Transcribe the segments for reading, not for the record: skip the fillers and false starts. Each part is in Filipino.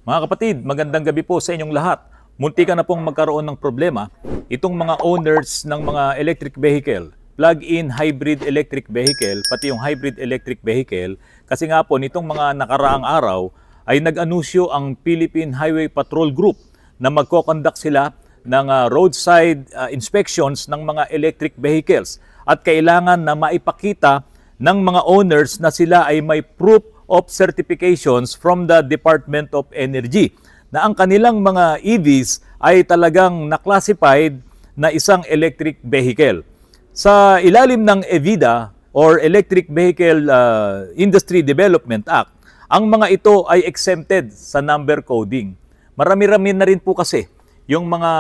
Mga kapatid, magandang gabi po sa inyong lahat. Munti ka na pong magkaroon ng problema itong mga owners ng mga electric vehicle, plug-in hybrid electric vehicle, pati yung hybrid electric vehicle, kasi nga po nitong mga nakaraang araw ay nag-anunsyo ang Philippine Highway Patrol Group na magko-conduct sila ng roadside inspections ng mga electric vehicles at kailangan na maipakita ng mga owners na sila ay may proof of certifications from the Department of Energy na ang kanilang mga EVs ay talagang na-classified na isang electric vehicle. Sa ilalim ng EVIDA or Electric Vehicle Industry Development Act, ang mga ito ay exempted sa number coding. Marami-rami na rin po kasi yung mga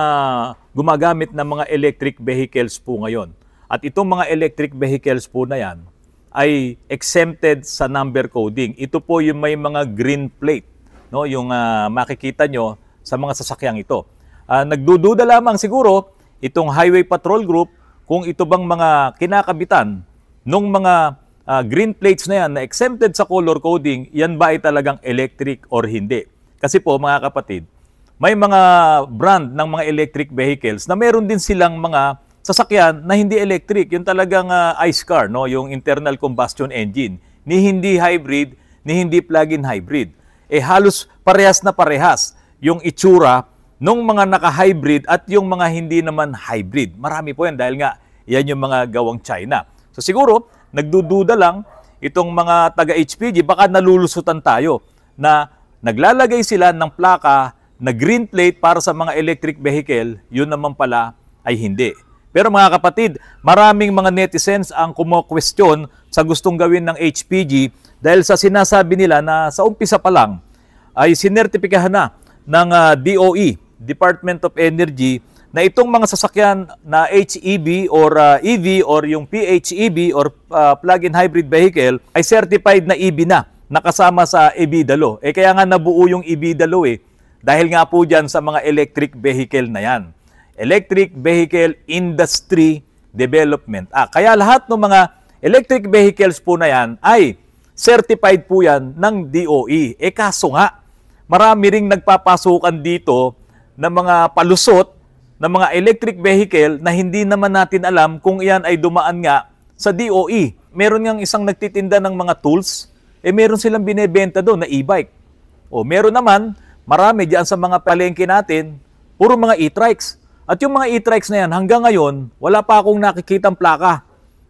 gumagamit ng mga electric vehicles po ngayon. At itong mga electric vehicles po na yan ay exempted sa number coding. Ito po yung may mga green plate, no? Yung makikita nyo sa mga sasakyang ito. Nagdududa lamang siguro itong Highway Patrol Group kung ito bang mga kinakabitan nung mga green plates na yan na exempted sa color coding, yan ba ay talagang electric or hindi? Kasi po mga kapatid, may mga brand ng mga electric vehicles na meron din silang mga sasakyan na hindi electric, yung talagang ICE car, no? Yung internal combustion engine, ni hindi hybrid, ni hindi plug-in hybrid. Halos parehas na parehas yung itsura nung mga naka-hybrid at yung mga hindi naman hybrid. Marami po yan dahil nga yan yung mga gawang China. So siguro, nagdududa lang itong mga taga-HPG, baka nalulusutan tayo na naglalagay sila ng plaka na green plate para sa mga electric vehicle, yun naman pala ay hindi. Pero mga kapatid, maraming mga netizens ang kumo-question sa gustong gawin ng HPG dahil sa sinasabi nila na sa umpisa pa lang ay sinertipikahan na ng DOE, Department of Energy, na itong mga sasakyan na HEV or EV or yung PHEV or plug-in hybrid vehicle ay certified na EV na, nakasama sa EBITDA law. Kaya nga nabuo yung EBITDA law dahil nga po dyan sa mga electric vehicle na yan. Electric Vehicle Industry Development Act. Kaya lahat ng mga electric vehicles po na yan ay certified po yan ng DOE. Kaso nga, marami ring nagpapasukan dito ng mga palusot ng mga electric vehicle na hindi naman natin alam kung iyan ay dumaan nga sa DOE. Meron ngang isang nagtitinda ng mga tools, meron silang binebenta doon na e-bike. Meron naman, marami diyan sa mga palengke natin, puro mga e-trikes. At yung mga e-trikes na yan, hanggang ngayon, wala pa akong nakikitang plaka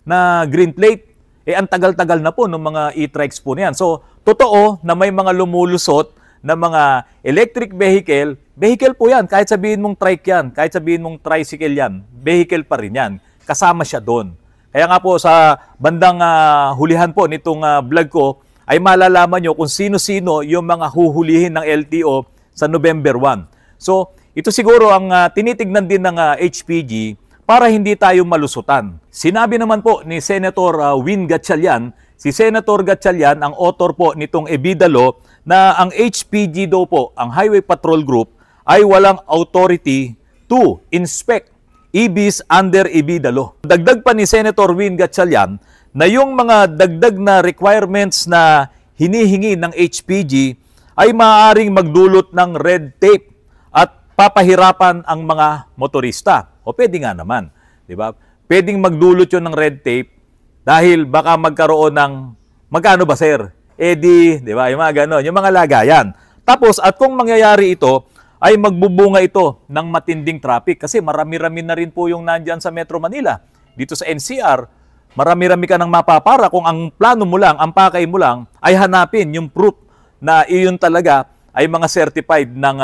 na green plate. Ang tagal-tagal na po ng mga e-trikes po na yan. So, totoo na may mga lumulusot na mga electric vehicle, vehicle po yan. Kahit sabihin mong trike yan, kahit sabihin mong tricycle yan, vehicle pa rin yan. Kasama siya doon. Kaya nga po sa bandang hulihan po nitong vlog ko, ay malalaman nyo kung sino-sino yung mga huhulihin ng LTO sa November 1. So, ito siguro ang tinitignan din ng HPG para hindi tayo malusutan. Sinabi naman po ni Senator Win Gatchalian, si Senator Gatchalian ang author po nitong EBITDA law na ang HPG daw po, ang Highway Patrol Group, ay walang authority to inspect EVs under EBITDA law. Dagdag pa ni Senator Win Gatchalian na yung mga dagdag na requirements na hinihingi ng HPG ay maaaring magdulot ng red tape at papahirapan ang mga motorista. Pwede nga naman, di ba? Pwedeng magdulot yun ng red tape dahil baka magkaroon ng magkano ba sir? Di ba? Yung mga ganon, yung mga lagayan. Tapos at kung mangyayari ito ay magbubunga ito ng matinding traffic kasi marami-rami na rin po yung nandyan sa Metro Manila. Dito sa NCR, marami-rami ka nang mapapara kung ang plano mo lang, ang pakay mo lang ay hanapin yung proof na iyon talaga ay mga certified ng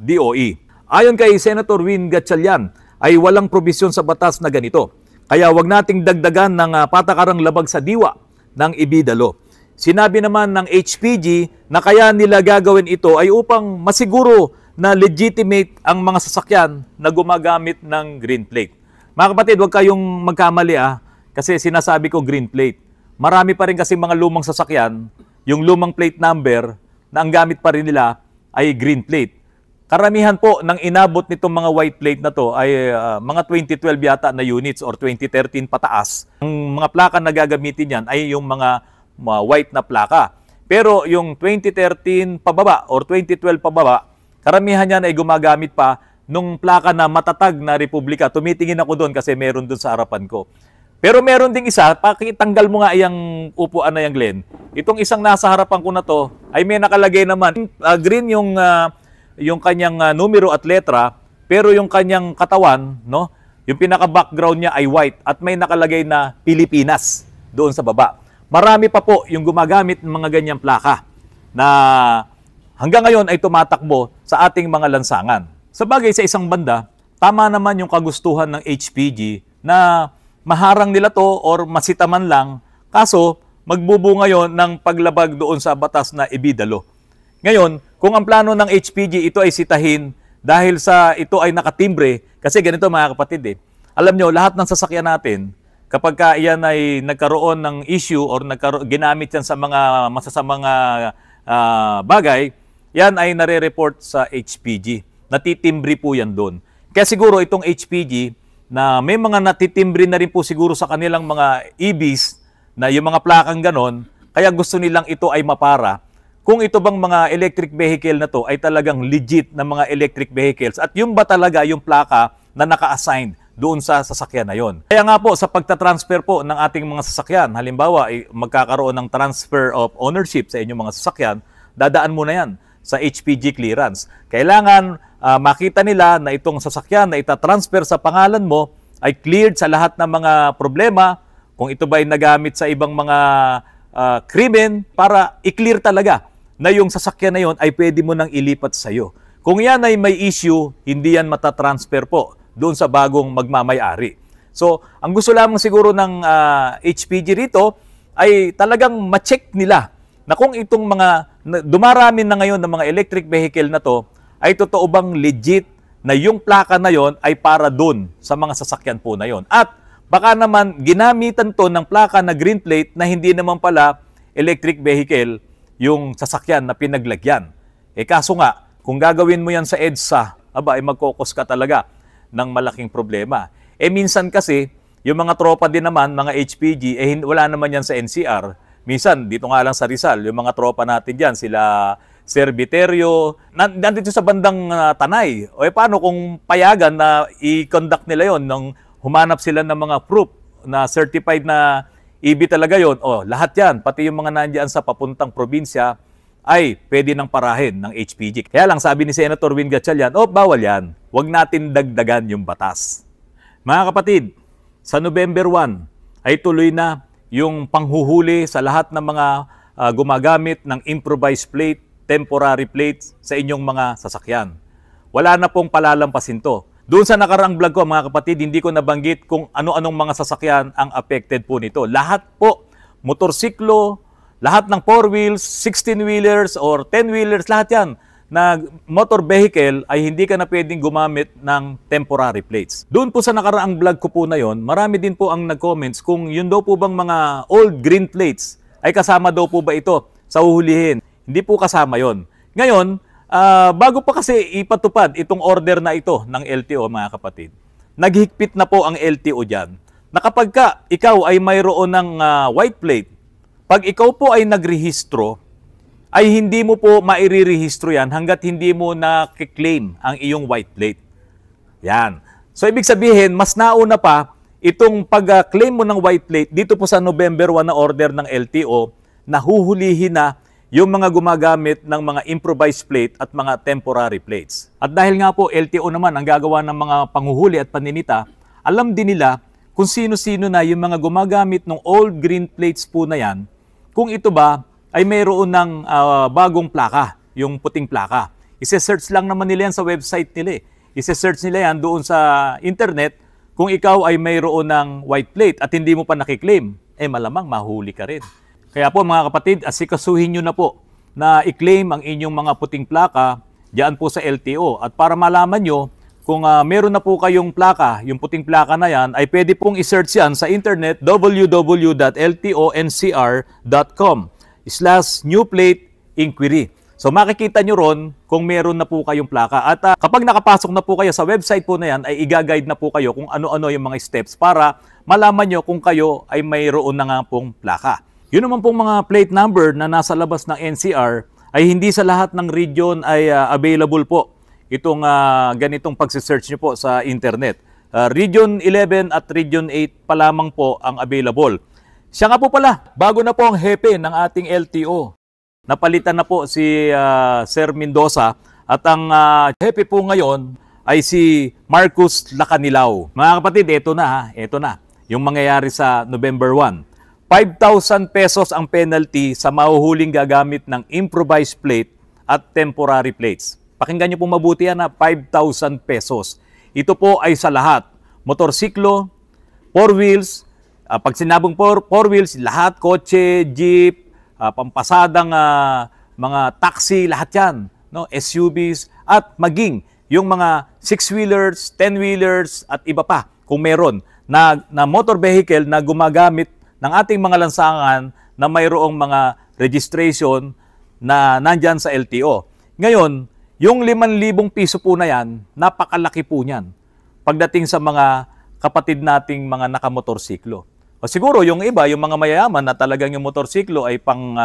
DOE. Ayon kay Senator Win Gatchalian, ay walang probisyon sa batas na ganito. Kaya wag nating dagdagan ng patakarang labag sa diwa ng EBITDA law. Sinabi naman ng HPG na kaya nila gagawin ito ay upang masiguro na legitimate ang mga sasakyan na gumagamit ng green plate. Mga kapatid, wag kayong magkamali kasi sinasabi ko green plate. Marami pa rin kasi mga lumang sasakyan, yung lumang plate number na ang gamit pa rin nila ay green plate. Karamihan po ng inabot nitong mga white plate na to ay mga 2012 yata na units or 2013 pataas. Ang mga plaka na gagamitin yan ay yung mga white na plaka. Pero yung 2013 pababa or 2012 pababa, karamihan yan ay gumagamit pa nung plaka na matatag na Republika. Tumitingin ako doon kasi meron doon sa harapan ko. Pero meron ding isa, pakitanggal mo nga yung upuan na yung Glenn. Itong isang nasa harapan ko na to, ay may nakalagay naman, green yung kanyang numero at letra, pero yung kanyang katawan, no, yung pinaka-background niya ay white at may nakalagay na Pilipinas doon sa baba. Marami pa po yung gumagamit ng mga ganyang plaka na hanggang ngayon ay tumatakbo sa ating mga lansangan. Sa bagay, sa isang banda, tama naman yung kagustuhan ng HPG na maharang nila to or masita man lang, kaso magbubunga yon ng paglabag doon sa batas na ibidalo. Ngayon, kung ang plano ng HPG ito ay sitahin dahil sa ito ay nakatimbre, kasi ganito mga kapatid alam nyo, lahat ng sasakyan natin, kapag yan ay nagkaroon ng issue or ginamit yan sa mga masasamang bagay, yan ay nare-report sa HPG. Natitimbre po yan doon. Kaya siguro itong HPG, na may mga natitimbre na rin po siguro sa kanilang mga EVs na yung mga plakang ganon, kaya gusto nilang ito ay mapara. Kung ito bang mga electric vehicle na to ay talagang legit na mga electric vehicles at yung ba talaga yung plaka na naka-assign doon sa sasakyan na yon. Kaya nga po sa pagta-transfer po ng ating mga sasakyan, halimbawa ay magkakaroon ng transfer of ownership sa inyong mga sasakyan, dadaan mo na yan sa HPG clearance. Kailangan makita nila na itong sasakyan na itatransfer sa pangalan mo ay cleared sa lahat ng mga problema, kung ito ba ay nagamit sa ibang mga krimen, para i-clear talaga na yung sasakyan na yon ay pwede mo nang ilipat sa iyo. Kung yan ay may issue, hindi yan matatransfer po doon sa bagong magmamayari. So, ang gusto lamang siguro ng HPG rito ay talagang ma-check nila na kung itong mga dumarami na ngayon ng mga electric vehicle na to, ay totoo bang legit na yung plaka na yon ay para doon sa mga sasakyan po na yon. At baka naman ginamitan to ng plaka na green plate na hindi naman pala electric vehicle yung sasakyan na pinaglagyan. Kaso nga, kung gagawin mo yan sa EDSA, ay magkokos ka talaga ng malaking problema. Minsan kasi, yung mga tropa din naman, mga HPG, wala naman yan sa NCR. Minsan, dito nga lang sa Rizal, yung mga tropa natin dyan, sila Sir Viterio, nandito sa bandang Tanay. Paano kung payagan na i-conduct nila yon nung humanap sila ng mga proof na certified na EV talaga yon? Lahat yan, pati yung mga nandiyan sa papuntang probinsya, ay pwede nang parahin ng HPG. Kaya lang sabi ni Senator Win Gatchalian, bawal yan. Huwag natin dagdagan yung batas. Mga kapatid, sa November 1 ay tuloy na yung panghuhuli sa lahat ng mga gumagamit ng improvised plate, temporary plates sa inyong mga sasakyan. Wala na pong palalampasin to. Doon sa nakaraang vlog ko mga kapatid, hindi ko nabanggit kung ano-anong mga sasakyan ang affected po nito. Lahat po, motorsiklo, lahat ng 4 wheels, 16-wheelers or 10-wheelers, lahat yan na motor vehicle ay hindi ka na pwedeng gumamit ng temporary plates. Doon po sa nakaraang vlog ko po na yon, marami din po ang nag-comments kung yun daw po bang mga old green plates ay kasama daw po ba ito sa uhulihin. Hindi po kasama yon. Ngayon, bago pa kasi ipatupad itong order na ito ng LTO mga kapatid, naghigpit na po ang LTO dyan na kapag ikaw ay mayroon ng white plate, pag ikaw po ay nagrehistro, ay hindi mo po mairirehistro yan hanggat hindi mo na-claim ang iyong white plate. Yan. So, ibig sabihin, mas nauna pa itong pag-claim mo ng white plate dito po sa November 1 na order ng LTO na huhulihin na yung mga gumagamit ng mga improvised plate at mga temporary plates. At dahil nga po LTO naman ang gagawa ng mga panguhuli at paninita, alam din nila kung sino-sino na yung mga gumagamit ng old green plates po na yan, kung ito ba ay mayroon ng bagong plaka, yung puting plaka. Ise-search lang naman nila yan sa website nila. Ise-search nila yan doon sa internet kung ikaw ay mayroon ng white plate at hindi mo pa nakiklaim, malamang mahuli ka rin. Kaya po mga kapatid, asikasuhin nyo na po na i-claim ang inyong mga puting plaka diyan po sa LTO. At para malaman nyo kung meron na po kayong plaka, yung puting plaka na yan, ay pwede pong i-search yan sa internet www.ltoncr.com/newplate-inquiry. So makikita nyo ron kung meron na po kayong plaka. At kapag nakapasok na po kayo sa website po na yan, ay i-guide na po kayo kung ano-ano yung mga steps para malaman nyo kung kayo ay mayroon na nga pong plaka. Yun naman pong mga plate number na nasa labas ng NCR ay hindi sa lahat ng region ay available po itong ganitong pagsisearch nyo po sa internet. Region 11 at Region 8 pa lamang po ang available. Siya nga po pala, bago na po ang hepe ng ating LTO. Napalitan na po si Sir Mendoza at ang hepe po ngayon ay si Marcus Lacanilao. Mga kapatid, ito na. Yung mangyayari sa November 1. 5,000 pesos ang penalty sa mahuhuling gagamit ng improvised plate at temporary plates. Pakinggan niyo po mabuti yan, 5,000 pesos. Ito po ay sa lahat. Motorsiklo, 4 wheels, pag sinabong 4 wheels, lahat, kotse, jeep, pampasadang mga taxi, lahat yan, no? SUVs, at maging yung mga 6-wheelers, 10-wheelers, at iba pa, kung meron, na motor vehicle na gumagamit ng ating mga lansangan na mayroong mga registration na nandyan sa LTO. Ngayon, yung 5,000 piso po na yan, napakalaki po niyan pagdating sa mga kapatid nating mga nakamotorsiklo. O siguro yung iba, yung mga mayayaman na talagang yung motorsiklo ay pang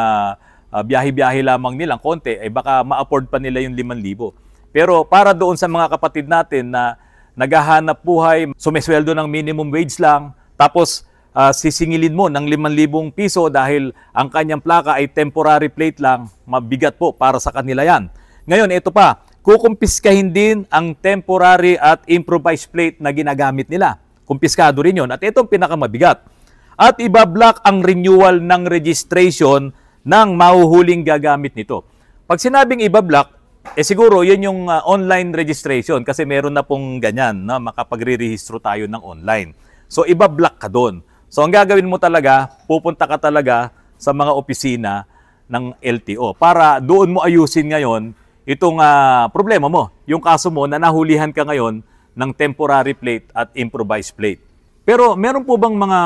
biyahe-biyahe lamang nilang konti, ay baka ma-afford pa nila yung 5,000. Pero para doon sa mga kapatid natin na naghahanap buhay, sumesweldo ng minimum wage lang, tapos sisingilin mo ng 5,000 piso dahil ang kanyang plaka ay temporary plate lang, mabigat po para sa kanila yan. Ngayon, ito pa, kukumpiskahin din ang temporary at improvised plate na ginagamit nila. Kumpiskado rin yun. At itong pinakamabigat. At ibablock ang renewal ng registration ng mahuhuling gagamit nito. Pag sinabing ibablock, siguro yun yung online registration kasi meron na pong ganyan na makapagre-rehistro tayo ng online. So, ibablock ka doon. So, ang gagawin mo talaga, pupunta ka talaga sa mga opisina ng LTO para doon mo ayusin ngayon itong problema mo, yung kaso mo na nahulihan ka ngayon ng temporary plate at improvised plate. Pero meron po bang mga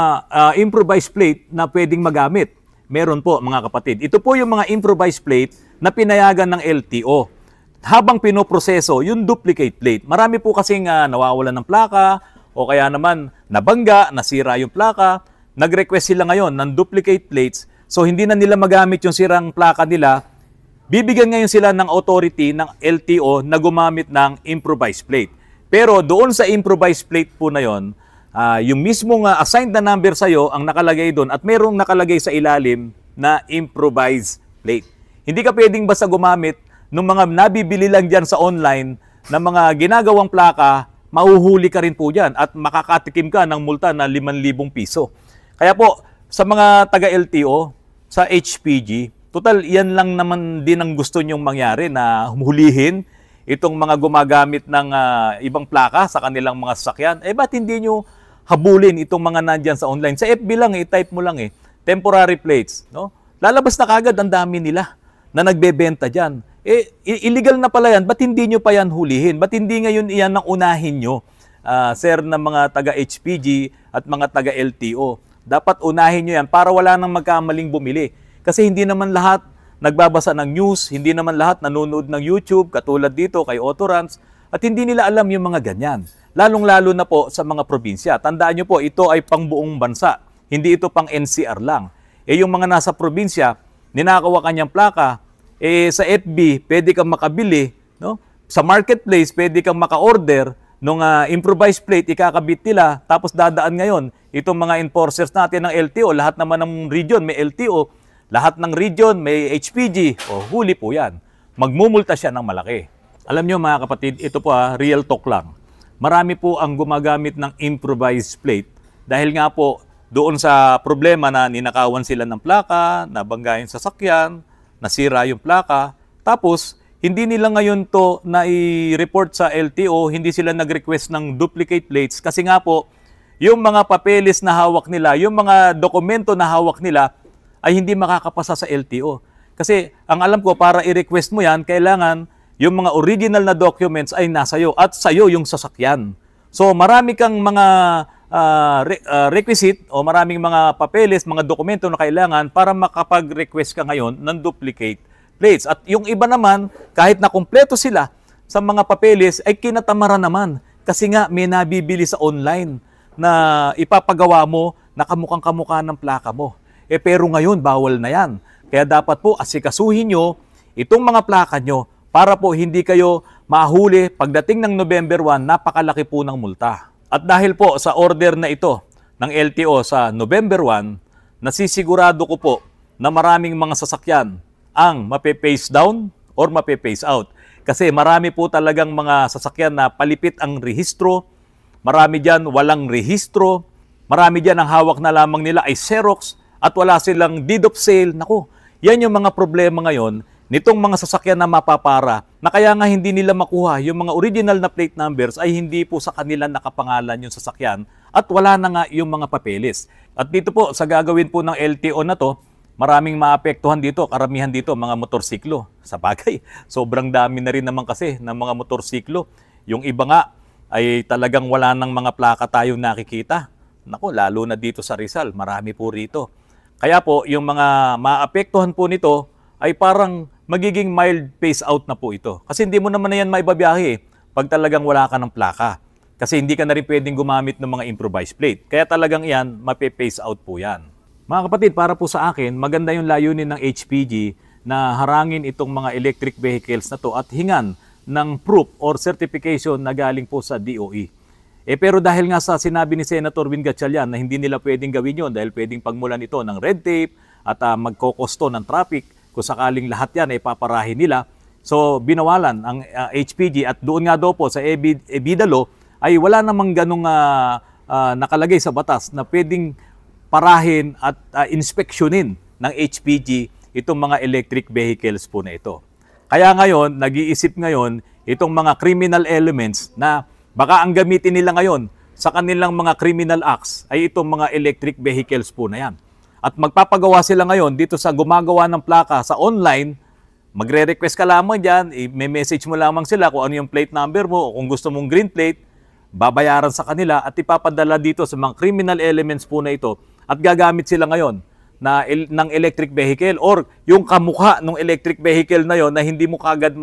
improvised plate na pwedeng magamit? Meron po mga kapatid. Ito po yung mga improvised plate na pinayagan ng LTO. Habang pinoproseso yung duplicate plate, marami po kasing nawawalan ng plaka o kaya naman nabangga, nasira yung plaka. Nag-request sila ngayon ng duplicate plates. So hindi na nila magamit yung sirang plaka nila. Bibigyan ngayon sila ng authority ng LTO na gumamit ng improvised plate. Pero doon sa improvised plate po na yon, yung mismong assigned na number sa'yo ang nakalagay doon at merong nakalagay sa ilalim na improvised plate. Hindi ka pwedeng basta gumamit ng mga nabibili lang dyan sa online na mga ginagawang plaka, mahuhuli ka rin po dyan at makakatikim ka ng multa na 5,000 piso. Kaya po, sa mga taga-LTO, sa HPG, total, yan lang naman din ang gusto nyong mangyari na hulihin itong mga gumagamit ng ibang plaka sa kanilang mga sasakyan. Ba't hindi nyo habulin itong mga nandyan sa online? Sa FB lang, type mo lang temporary plates. No? Lalabas na kagad ang dami nila na nagbebenta dyan. Illegal na pala yan, ba't hindi nyo pa yan hulihin? Ba't hindi ngayon iyan ang unahin nyo, sir, ng mga taga-HPG at mga taga-LTO? Dapat unahin nyo yan para wala nang magkamaling bumili. Kasi hindi naman lahat nagbabasa ng news, hindi naman lahat nanonood ng YouTube, katulad dito kay Autorans, at hindi nila alam yung mga ganyan. Lalong-lalo na po sa mga probinsya. Tandaan nyo po, ito ay pang buong bansa. Hindi ito pang NCR lang. Yung mga nasa probinsya, ninakaw kanyang plaka, sa FB, pwede kang makabili, no? Sa marketplace, pwede kang maka-order ng improvised plate, ikakabit nila, tapos dadaan ngayon. Itong mga enforcers natin ng LTO, lahat naman ng region may LTO, lahat ng region may HPG, huli po yan. Magmumulta siya ng malaki. Alam nyo mga kapatid, ito po real talk lang. Marami po ang gumagamit ng improvised plate dahil nga po doon sa problema na ninakawan sila ng plaka, nabangga yung sasakyan, nasira yung plaka, tapos hindi nila ngayon to na i-report sa LTO, hindi sila nag-request ng duplicate plates kasi nga po, yung mga papeles na hawak nila, yung mga dokumento na hawak nila, ay hindi makakapasa sa LTO. Kasi ang alam ko, para i-request mo yan, kailangan yung mga original na documents ay nasa iyo at sa iyo yung sasakyan. So marami kang mga requisite o maraming mga papeles, mga dokumento na kailangan para makapag-request ka ngayon ng duplicate plates. At yung iba naman, kahit na kumpleto sila sa mga papeles, ay kinatamaran naman. Kasi nga may nabibili sa online na ipapagawa mo na kamukhang-kamukha ng plaka mo. Pero ngayon, bawal na yan. Kaya dapat po asikasuhin nyo itong mga plaka nyo para po hindi kayo mahuli pagdating ng November 1, napakalaki po ng multa. At dahil po sa order na ito ng LTO sa November 1, nasisigurado ko po na maraming mga sasakyan ang mape-face down or mape-face out. Kasi marami po talagang mga sasakyan na palipit ang rehistro, marami dyan walang rehistro, marami dyan ang hawak na lamang nila ay Xerox at wala silang deed of sale. Naku, yan yung mga problema ngayon nitong mga sasakyan na mapapara na kaya nga hindi nila makuha yung mga original na plate numbers ay hindi po sa kanila nakapangalan yung sasakyan at wala na nga yung mga papeles. At dito po sa gagawin po ng LTO na to, maraming maapektuhan dito, karamihan dito mga motorsiklo. Sa bagay, sobrang dami na rin naman kasi ng mga motorsiklo. Yung iba nga ay talagang wala ng mga plaka tayong nakikita. Naku, lalo na dito sa Rizal, marami po rito. Kaya po, yung mga maapektuhan po nito ay parang magiging mild phase out na po ito. Kasi hindi mo naman na yan maibabiyahe pag talagang wala ka ng plaka. Kasi hindi ka na rin pwedeng gumamit ng mga improvised plate. Kaya talagang yan, mape-phase out po yan. Mga kapatid, para po sa akin, maganda yung layunin ng HPG na harangin itong mga electric vehicles na to at hingan ng proof or certification na galing po sa DOE. Pero dahil nga sa sinabi ni Senator Win Gatchalian na hindi nila pwedeng gawin yon dahil pwedeng pagmulan ito ng red tape at magkokosto ng traffic kung sakaling lahat yan ay paparahin nila. So binawalan ang HPG at doon nga daw po sa EBITDA law ay wala namang ganong nakalagay sa batas na pwedeng parahin at inspeksyonin ng HPG itong mga electric vehicles po na ito. Kaya ngayon, nag-iisip ngayon itong mga criminal elements na baka ang gamitin nila ngayon sa kanilang mga criminal acts ay itong mga electric vehicles po na yan. At magpapagawa sila ngayon dito sa gumagawa ng plaka sa online, magre-request ka lamang dyan, may message mo lamang sila kung ano yung plate number mo o kung gusto mong green plate, babayaran sa kanila at ipapadala dito sa mga criminal elements po na ito at gagamit sila ngayon ng electric vehicle or yung kamukha ng electric vehicle na yon na hindi mo kagad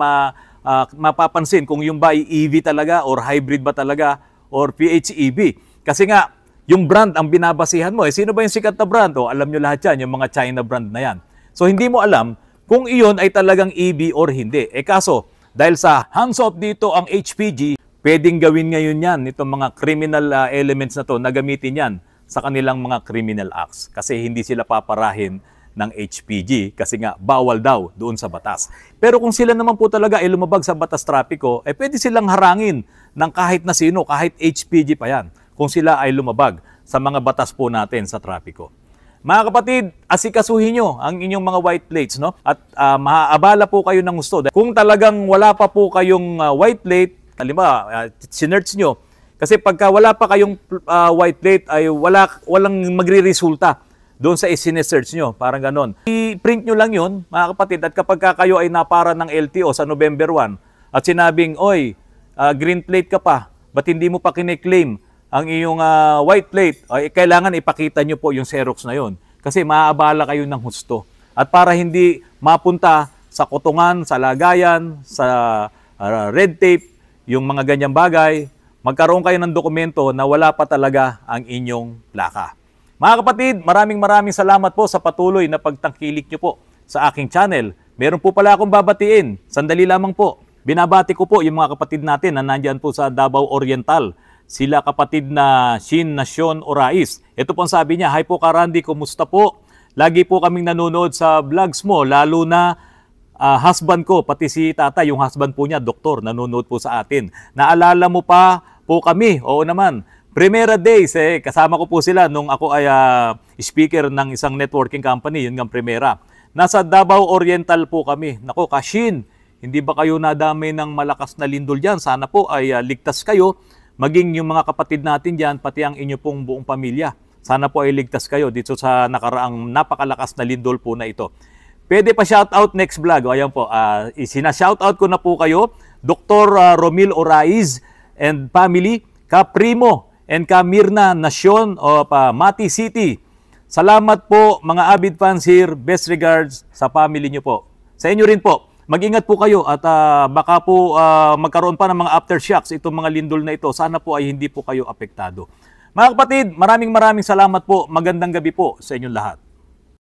mapapansin kung yung ba ay EV talaga or hybrid ba talaga or PHEV. Kasi nga, yung brand ang binabasihan mo. Sino ba yung sikat na brand? Alam nyo lahat yan, yung mga China brand na yan. So hindi mo alam kung iyon ay talagang EV or hindi. Kaso, dahil sa hands-off dito ang HPG, pwedeng gawin ngayon yan, itong mga criminal elements na to, na gamitin yan sa kanilang mga criminal acts. Kasi hindi sila paparahin ng HPG kasi nga bawal daw doon sa batas. Pero kung sila naman po talaga ay lumabag sa batas trapiko, pwede silang harangin ng kahit na sino, kahit HPG pa yan, kung sila ay lumabag sa mga batas po natin sa trapiko. Mga kapatid, asikasuhin nyo ang inyong mga white plates, no? At maaabala po kayo ng gusto. Kung talagang wala pa po kayong white plate, halimbawa, sinerch nyo, kasi pagka wala pa kayong white plate ay walang magre-resulta doon sa isinesearch nyo, parang ganon. I-print nyo lang yun, mga kapatid, at kapag kayo ay napara ng LTO sa November 1 at sinabing, oy, green plate ka pa, ba't hindi mo pa kine-claim ang iyong white plate? Ay, kailangan ipakita nyo po yung Xerox na yun kasi maaabala kayo ng husto. At para hindi mapunta sa kotongan, sa lagayan, sa red tape, yung mga ganyang bagay, magkaroon kayo ng dokumento na wala pa talaga ang inyong plaka. Mga kapatid, maraming salamat po sa patuloy na pagtangkilik nyo po sa aking channel. Meron po pala akong babatiin. Sandali lamang po. Binabati ko po yung mga kapatid natin na nandyan po sa Davao Oriental. Sila kapatid na Shin Nacion Orais. Ito po ang sabi niya, "Hi po Karandi, kumusta po? Lagi po kaming nanonood sa vlogs mo, lalo na husband ko, pati si tata, yung husband po niya, doktor, nanonood po sa atin. Naalala mo pa po kami?" Oo naman. Primera Days, kasama ko po sila nung ako ay speaker ng isang networking company, yun ng Primera. Nasa Davao Oriental po kami. Nako, Kashin, hindi ba kayo nadamay ng malakas na lindol dyan? Sana po ay ligtas kayo, maging yung mga kapatid natin dyan, pati ang inyo pong buong pamilya. Sana po ay ligtas kayo dito sa nakaraang napakalakas na lindol po na ito. Pwede pa shoutout next vlog. O, ayan po, sina-shoutout ko na po kayo, Dr. Romil Orais and family, Kaprimo, and Mirna Nacion of Mati City. Salamat po mga avid fans here. Best regards sa family nyo po. Sa inyo rin po. Mag-ingat po kayo at baka po magkaroon pa ng mga aftershocks itong mga lindol na ito. Sana po ay hindi po kayo apektado. Mga kapatid, maraming salamat po. Magandang gabi po sa inyong lahat.